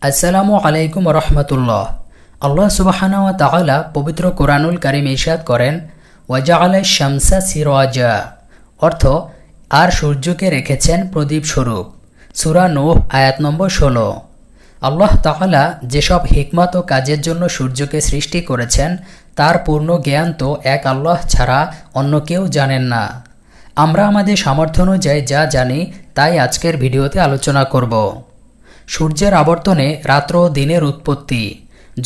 আসসালামু আলাইকুম রহমতুল্লাহ। আল্লাহ সুবহানাহু ওয়া তাআলা পবিত্র কোরআনুল কারীম ইরশাদ করেন, ওয়াজআলা শামসা সিরাজা, অর্থ আর সূর্যকে রেখেছেন প্রদীপ স্বরূপ। সূরা নূহ আয়াত নম্বর 16। আল্লাহ তাআলা যেসব হিকমত ও কাজের জন্য সূর্যকে সৃষ্টি করেছেন তার পূর্ণ জ্ঞান তো এক আল্লাহ ছাড়া অন্য কেউ জানেন না। আমরা আমাদের সামর্থ্য অনুযায়ী যা জানি তাই আজকের ভিডিওতে আলোচনা করব। সূর্যের আবর্তনে রাত্র ও দিনের উৎপত্তি।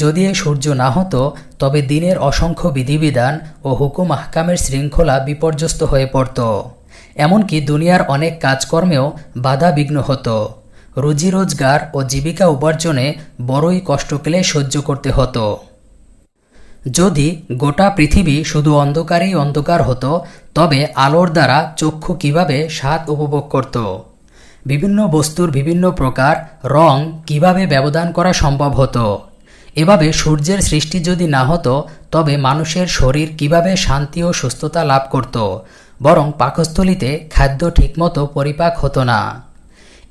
যদি এই সূর্য না হতো তবে দিনের অসংখ্য বিধিবিধান ও হুকুম আহকামের শৃঙ্খলা বিপর্যস্ত হয়ে পড়ত। এমনকি দুনিয়ার অনেক কাজকর্মেও বাধা বিঘ্ন হতো। রুজি রোজগার ও জীবিকা উপার্জনে বড়ই কষ্টক্লেশ সহ্য করতে হতো। যদি গোটা পৃথিবী শুধু অন্ধকারেই অন্ধকার হতো তবে আলোর দ্বারা চক্ষু কিভাবে স্বাদ উপভোগ করত, বিভিন্ন বস্তুর বিভিন্ন প্রকার রং কিভাবে ব্যবধান করা সম্ভব হতো। এভাবে সূর্যের সৃষ্টি যদি না হতো তবে মানুষের শরীর কিভাবে শান্তি ও সুস্থতা লাভ করত, বরং পাকস্থলীতে খাদ্য ঠিকমতো পরিপাক হতো না।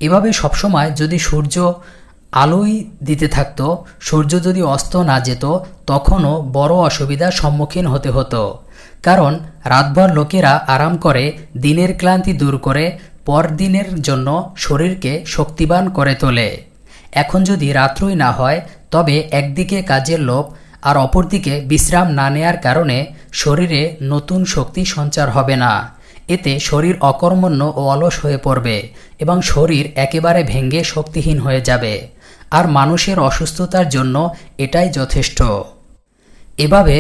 এভাবে সবসময় যদি সূর্য আলোই দিতে থাকত, সূর্য যদি অস্ত না যেত তখনও বড় অসুবিধার সম্মুখীন হতে হতো। কারণ রাতভর লোকেরা আরাম করে দিনের ক্লান্তি দূর করে পরদিনের জন্য শরীরকে শক্তিবান করে তোলে। এখন যদি রাত্রই না হয় তবে একদিকে কাজের লোভ আর অপরদিকে বিশ্রাম না নেয়ার কারণে শরীরে নতুন শক্তি সঞ্চার হবে না। এতে শরীর অকর্মণ্য ও অলস হয়ে পড়বে এবং শরীর একেবারে ভেঙে শক্তিহীন হয়ে যাবে। আর মানুষের অসুস্থতার জন্য এটাই যথেষ্ট। এভাবে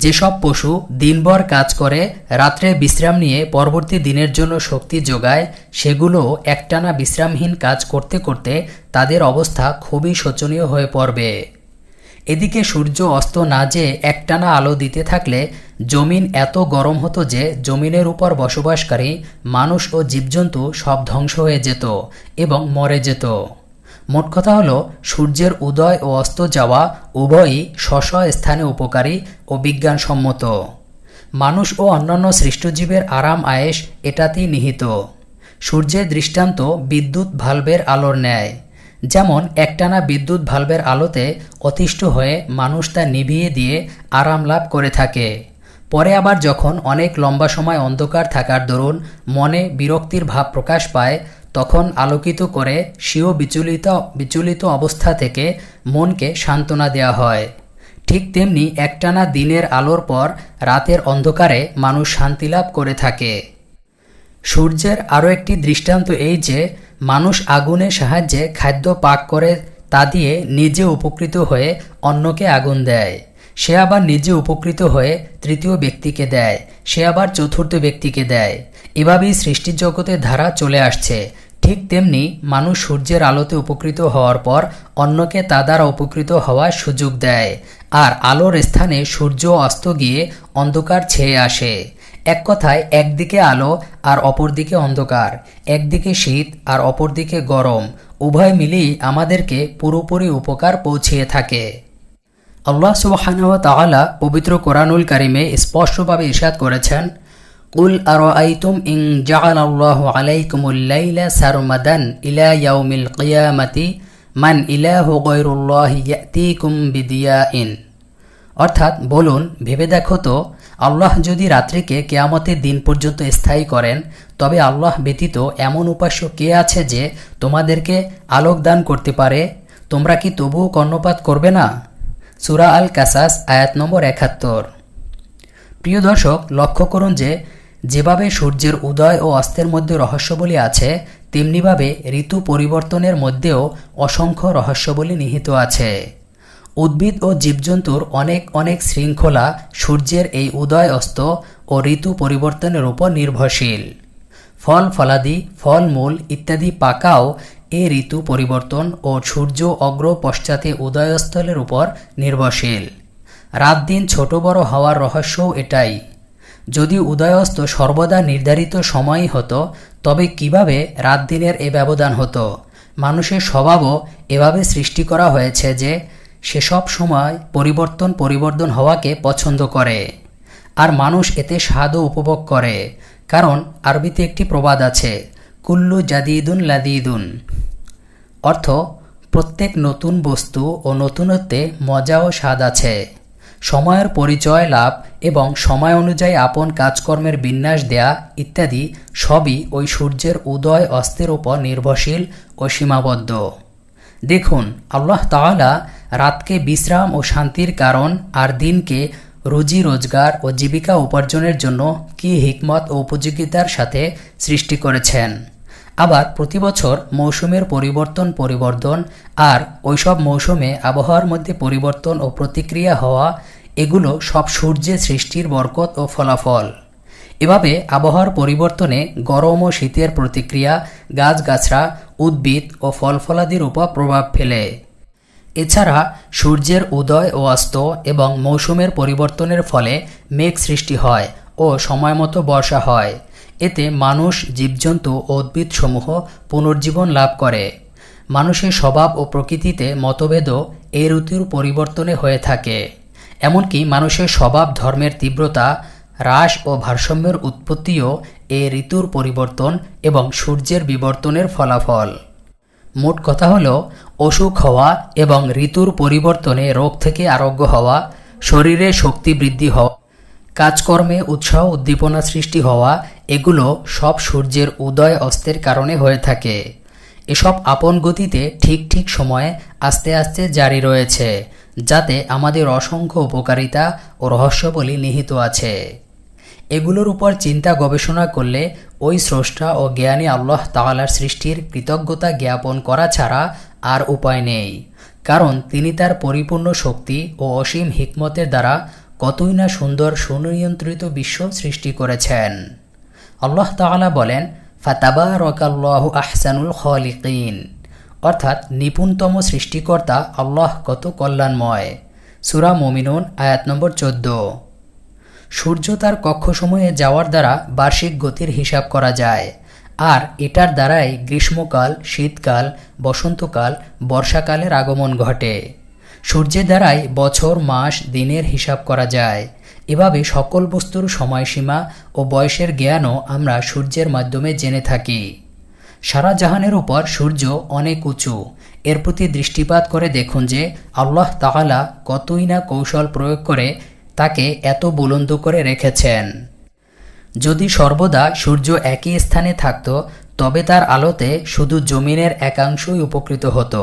যেসব পশু দিনভর কাজ করে রাত্রে বিশ্রাম নিয়ে পরবর্তী দিনের জন্য শক্তি যোগায়, সেগুলো একটানা বিশ্রামহীন কাজ করতে করতে তাদের অবস্থা খুবই শোচনীয় হয়ে পড়বে। এদিকে সূর্য অস্ত না যেয়ে একটানা আলো দিতে থাকলে জমিন এত গরম হতো যে জমিনের উপর বসবাসকারী মানুষ ও জীবজন্তু সব ধ্বংস হয়ে যেত এবং মরে যেত। মোট কথা হলো, সূর্যের উদয় ও অস্ত যাওয়া উভয়ই স্ব স্থানে উপকারী ও বিজ্ঞানসম্মত। মানুষ ও অন্যান্য সৃষ্টজীবের আরাম আয়েশ এটাতেই নিহিত। সূর্যের দৃষ্টান্ত বিদ্যুৎ ভাল্বের আলোর ন্যায়। যেমন একটানা বিদ্যুৎ ভাল্বের আলোতে অতিষ্ঠ হয়ে মানুষ তা নিভিয়ে দিয়ে আরাম লাভ করে থাকে। পরে আবার যখন অনেক লম্বা সময় অন্ধকার থাকার দরুন মনে বিরক্তির ভাব প্রকাশ পায় তখন আলোকিত করে স্বীয় বিচলিত অবস্থা থেকে মনকে সান্ত্বনা দেওয়া হয়। ঠিক তেমনি একটানা দিনের আলোর পর রাতের অন্ধকারে মানুষ শান্তি লাভ করে থাকে। সূর্যের আরও একটি দৃষ্টান্ত এই যে মানুষ আগুনের সাহায্যে খাদ্য পাক করে তা দিয়ে নিজে উপকৃত হয়ে অন্যকে আগুন দেয়, সে আবার নিজে উপকৃত হয়ে তৃতীয় ব্যক্তিকে দেয়, সে আবার চতুর্থ ব্যক্তিকে দেয়। এভাবেই সৃষ্টির জগতের ধারা চলে আসছে। ঠিক তেমনি মানুষ সূর্যের আলোতে উপকৃত হওয়ার পর অন্যকে তা দ্বারা উপকৃত হওয়ার সুযোগ দেয়। আর আলোর স্থানে সূর্য অস্ত গিয়ে অন্ধকার ছেয়ে আসে। এক কথায় একদিকে আলো আর অপরদিকে অন্ধকার, একদিকে শীত আর অপরদিকে গরম, উভয় মিলেই আমাদেরকে পুরোপুরি উপকার পৌঁছিয়ে থাকে। আল্লাহ সুবহানাহু ওয়া তাআলা পবিত্র কোরআনুল কারীমে স্পষ্টভাবে ইরশাদ করেছেন, কুল আরাআইতুম ইন জাআলাল্লাহু আলাইকুমুল লাইলা সারমাদান ইলা ইয়াউমিল কিয়ামাতি মান ইলাহু গায়রুল্লাহি ইয়াতিকুম বিদিয়াইন। অর্থাৎ বলুন, ভেবে দেখো তো, আল্লাহ যদি রাত্রিকে কিয়ামতের দিন পর্যন্ত স্থায়ী করেন তবে আল্লাহ ব্যতীত এমন উপাস্য কে আছে যে তোমাদেরকে আলোক দান করতে পারে? তোমরা কি তবুও কর্ণপাত করবে না? সূরা আল কাসাস আয়াত নম্বর ৭১। প্রিয় দর্শক, লক্ষ্য করুন যে যেভাবে সূর্যের উদয় ও অস্তের মধ্যে রহস্যবলী আছে তেমনিভাবে ঋতু পরিবর্তনের মধ্যেও অসংখ্য রহস্যবলী নিহিত আছে। উদ্ভিদ ও জীবজন্তুর অনেক অনেক শৃঙ্খলা সূর্যের এই উদয় অস্ত ও ঋতু পরিবর্তনের উপর নির্ভরশীল। ফল ফলাদি, ফলমূল ইত্যাদি পাকাও এ ঋতু পরিবর্তন ও সূর্য অগ্র পশ্চাতে উদয়স্থলের উপর নির্ভরশীল। রাত দিন ছোট বড় হওয়ার রহস্যও এটাই। যদি উদয়স্ত সর্বদা নির্ধারিত সময়ই হতো তবে কিভাবে রাত দিনের এ ব্যবধান হতো? মানুষের স্বভাবও এভাবে সৃষ্টি করা হয়েছে যে সেসব সময় পরিবর্তন হওয়াকে পছন্দ করে, আর মানুষ এতে স্বাদও উপভোগ করে। কারণ আরবিতে একটি প্রবাদ আছে, কুল্লু জাদিদুন লাদিদুন, অর্থ প্রত্যেক নতুন বস্তু ও নতুনত্বে মজা ও স্বাদ আছে। সময়ের পরিচয় লাভ এবং সময় অনুযায়ী আপন কাজকর্মের বিন্যাস দেয়া ইত্যাদি সবই ওই সূর্যের উদয় অস্তের উপর নির্ভরশীল ও সীমাবদ্ধ। দেখুন, আল্লাহ তাআলা রাতকে বিশ্রাম ও শান্তির কারণ আর দিনকে রুজি রোজগার ও জীবিকা উপার্জনের জন্য কি হিকমত ও উপযোগিতার সাথে সৃষ্টি করেছেন। আবার প্রতি বছর মৌসুমের পরিবর্তন আর ওইসব মৌসুমে আবহাওয়ার মধ্যে পরিবর্তন ও প্রতিক্রিয়া হওয়া, এগুলো সব সূর্যের সৃষ্টির বরকত ও ফলাফল। এভাবে আবহাওয়ার পরিবর্তনে গরম ও শীতের প্রতিক্রিয়া গাছগাছড়া, উদ্ভিদ ও ফলফলাদির উপর প্রভাব ফেলে। এছাড়া সূর্যের উদয় ও অস্ত এবং মৌসুমের পরিবর্তনের ফলে মেঘ সৃষ্টি হয় ও সময়মতো বর্ষা হয়। এতে মানুষ, জীবজন্তু ও উদ্ভিদসমূহ পুনর্জীবন লাভ করে। মানুষের স্বভাব ও প্রকৃতিতে মতভেদও এই ঋতুর পরিবর্তনে হয়ে থাকে। এমনকি মানুষের স্বভাব ধর্মের তীব্রতা হ্রাস ও ভারসাম্যের উৎপত্তিও এই ঋতুর পরিবর্তন এবং সূর্যের বিবর্তনের ফলাফল। মোট কথা হলো, অসুখ হওয়া এবং ঋতুর পরিবর্তনে রোগ থেকে আরোগ্য হওয়া, শরীরে শক্তি বৃদ্ধি হওয়া, কাজকর্মে উৎসাহ উদ্দীপনা সৃষ্টি হওয়া, এগুলো সব সূর্যের উদয় অস্তের কারণে হয়ে থাকে। এসব আপন গতিতে ঠিক ঠিক সময়ে আস্তে আস্তে জারি রয়েছে, যাতে আমাদের অসংখ্য উপকারিতা ও রহস্যবলী নিহিত আছে। এগুলোর উপর চিন্তা গবেষণা করলে ওই স্রষ্টা ও জ্ঞানী আল্লাহ তাআলার সৃষ্টির কৃতজ্ঞতা জ্ঞাপন করা ছাড়া আর উপায় নেই। কারণ তিনি তার পরিপূর্ণ শক্তি ও অসীম হিকমতের দ্বারা কতই না সুন্দর সুনিয়ন্ত্রিত বিশ্ব সৃষ্টি করেছেন। আল্লাহ তাআলা বলেন, ফাতাবারাকাল্লাহু আহসানুল খালিকিন, অর্থাৎ নিপুণতম সৃষ্টিকর্তা আল্লাহ কত কল্যাণময়। সূরা মুমিনুন আয়াত নম্বর 14। সূর্য তার কক্ষসমূহে যাওয়ার দ্বারা বার্ষিক গতির হিসাব করা যায়, আর এটার দ্বারাই গ্রীষ্মকাল, শীতকাল, বসন্তকাল, বর্ষাকালের আগমন ঘটে। সূর্যের দ্বারাই বছর, মাস, দিনের হিসাব করা যায়। এভাবে সকল বস্তুর সময়সীমা ও বয়সের জ্ঞানও আমরা সূর্যের মাধ্যমে জেনে থাকি। সারা জাহানের উপর সূর্য অনেক উঁচু। এর প্রতি দৃষ্টিপাত করে দেখুন যে আল্লাহ তাআলা কতই না কৌশল প্রয়োগ করে তাকে এত বুলন্দ করে রেখেছেন। যদি সর্বদা সূর্য একই স্থানে থাকত, তবে তার আলোতে শুধু জমিনের একাংশই উপকৃত হতো,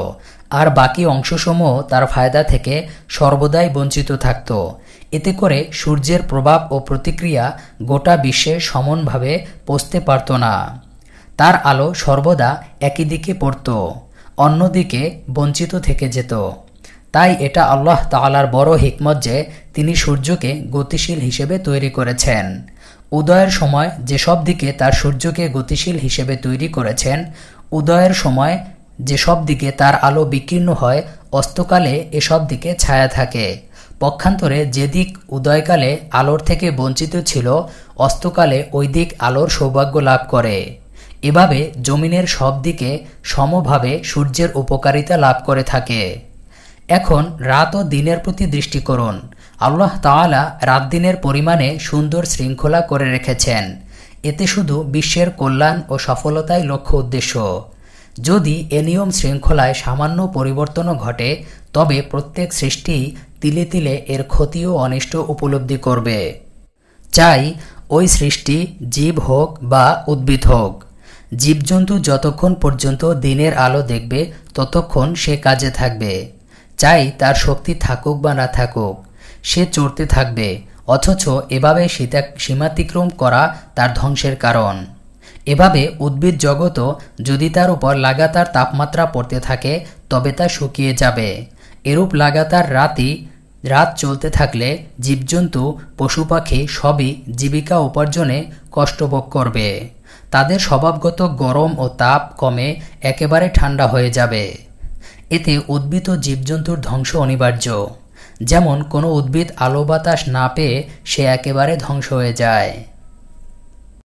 আর বাকি অংশসমূহ তার ফায়দা থেকে সর্বদাই বঞ্চিত থাকত। এতে করে সূর্যের প্রভাব ও প্রতিক্রিয়া গোটা বিশ্বে সমানভাবে পৌঁছতে পারত না। তার আলো সর্বদা একই দিকে পড়ত, অন্যদিকে বঞ্চিত থেকে যেত। তাই এটা আল্লাহ তাআলার বড় হিকমত যে তিনি সূর্যকে গতিশীল হিসেবে তৈরি করেছেন। উদয়ের সময় যেসব দিকে তার সূর্যকে গতিশীল হিসেবে তৈরি করেছেন, উদয়ের সময় যেসব দিকে তার আলো বিকীর্ণ হয়, অস্তকালে এসব দিকে ছায়া থাকে। পক্ষান্তরে যে দিক উদয়কালে আলোর থেকে বঞ্চিত ছিল, অস্তকালে ওই দিক আলোর সৌভাগ্য লাভ করে। এভাবে জমিনের সব দিকে সমভাবে সূর্যের উপকারিতা লাভ করে থাকে। এখন রাত ও দিনের প্রতি দৃষ্টি করুন। আল্লাহ তাআলা রাত দিনের পরিমাণে সুন্দর শৃঙ্খলা করে রেখেছেন। এতে শুধু বিশ্বের কল্যাণ ও সফলতাই লক্ষ্য উদ্দেশ্য। যদি এ নিয়ম শৃঙ্খলায় সামান্য পরিবর্তনও ঘটে, তবে প্রত্যেক সৃষ্টি তিলে তিলে এর ক্ষতি ও অনিষ্ট উপলব্ধি করবে। চাই ওই সৃষ্টি জীব হোক বা উদ্ভিদ হোক, জীবজন্তু যতক্ষণ পর্যন্ত দিনের আলো দেখবে ততক্ষণ সে কাজে থাকবে। চাই তার শক্তি থাকুক বা না থাকুক, সে চড়তে থাকবে। অথচ এভাবে সীমাতিক্রম করা তার ধ্বংসের কারণ। এভাবে উদ্ভিদ জগতও যদি তার উপর লাগাতার তাপমাত্রা পড়তে থাকে, তবে তা শুকিয়ে যাবে। এরূপ লাগাতার রাত চলতে থাকলে জীবজন্তু, পশু পাখি সবই জীবিকা উপার্জনে কষ্টভোগ করবে। তাদের স্বভাবগত গরম ও তাপ কমে একেবারে ঠান্ডা হয়ে যাবে। এতে উদ্ভিদ ও জীবজন্তুর ধ্বংস অনিবার্য। যেমন কোনো উদ্ভিদ আলো বাতাস না পেয়ে সে একেবারে ধ্বংস হয়ে যায়।